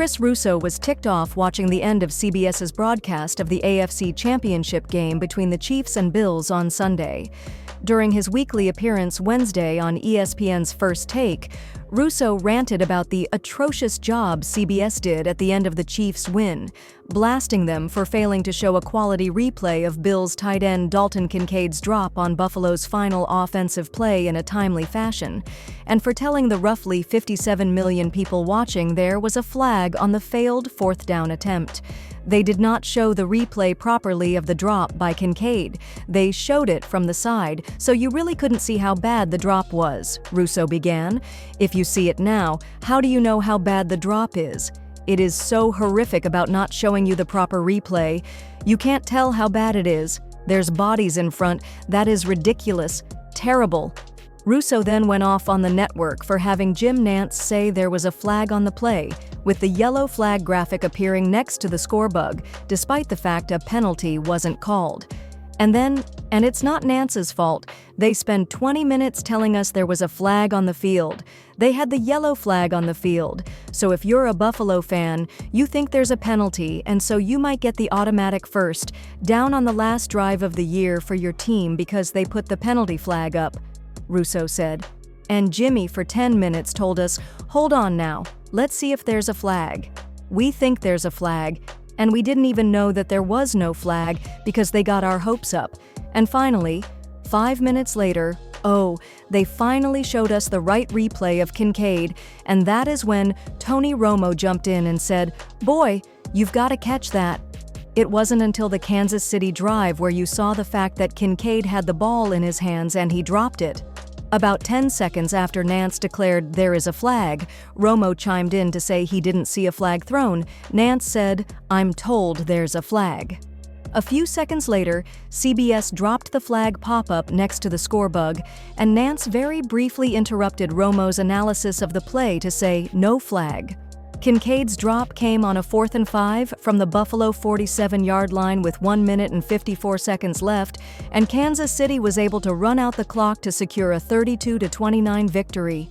Chris Russo was ticked off watching the end of CBS's broadcast of the AFC Championship game between the Chiefs and Bills on Sunday. During his weekly appearance Wednesday on ESPN's First Take, Russo ranted about the atrocious job CBS did at the end of the Chiefs' win, blasting them for failing to show a quality replay of Bills tight end Dalton Kincaid's drop on Buffalo's final offensive play in a timely fashion, and for telling the roughly 57 million people watching there was a flag on the failed fourth down attempt. They did not show the replay properly of the drop by Kincaid. They showed it from the side, so you really couldn't see how bad the drop was, Russo began. If you see it now, how do you know how bad the drop is? It is so horrific about not showing you the proper replay. You can't tell how bad it is. There's bodies in front. That is ridiculous. Terrible. Russo then went off on the network for having Jim Nantz say there was a flag on the play, with the yellow flag graphic appearing next to the scorebug, despite the fact a penalty wasn't called. And it's not Nantz's fault, they spend 20 minutes telling us there was a flag on the field. They had the yellow flag on the field. So if you're a Buffalo fan, you think there's a penalty, and so you might get the automatic first, down on the last drive of the year for your team because they put the penalty flag up, Russo said. And Jimmy for 10 minutes told us, hold on now, let's see if there's a flag. We think there's a flag, and we didn't even know that there was no flag because they got our hopes up. And finally, 5 minutes later, they finally showed us the right replay of Kincaid, and that is when Tony Romo jumped in and said, "Boy, you've got to catch that." It wasn't until the Kansas City drive where you saw the fact that Kincaid had the ball in his hands and he dropped it. About 10 seconds after Nantz declared there is a flag, Romo chimed in to say he didn't see a flag thrown. Nantz said, "I'm told there's a flag." A few seconds later, CBS dropped the flag pop-up next to the scorebug, and Nantz very briefly interrupted Romo's analysis of the play to say no flag. Kincaid's drop came on a 4th and 5 from the Buffalo 47-yard line with 1 minute and 54 seconds left, and Kansas City was able to run out the clock to secure a 32-29 victory.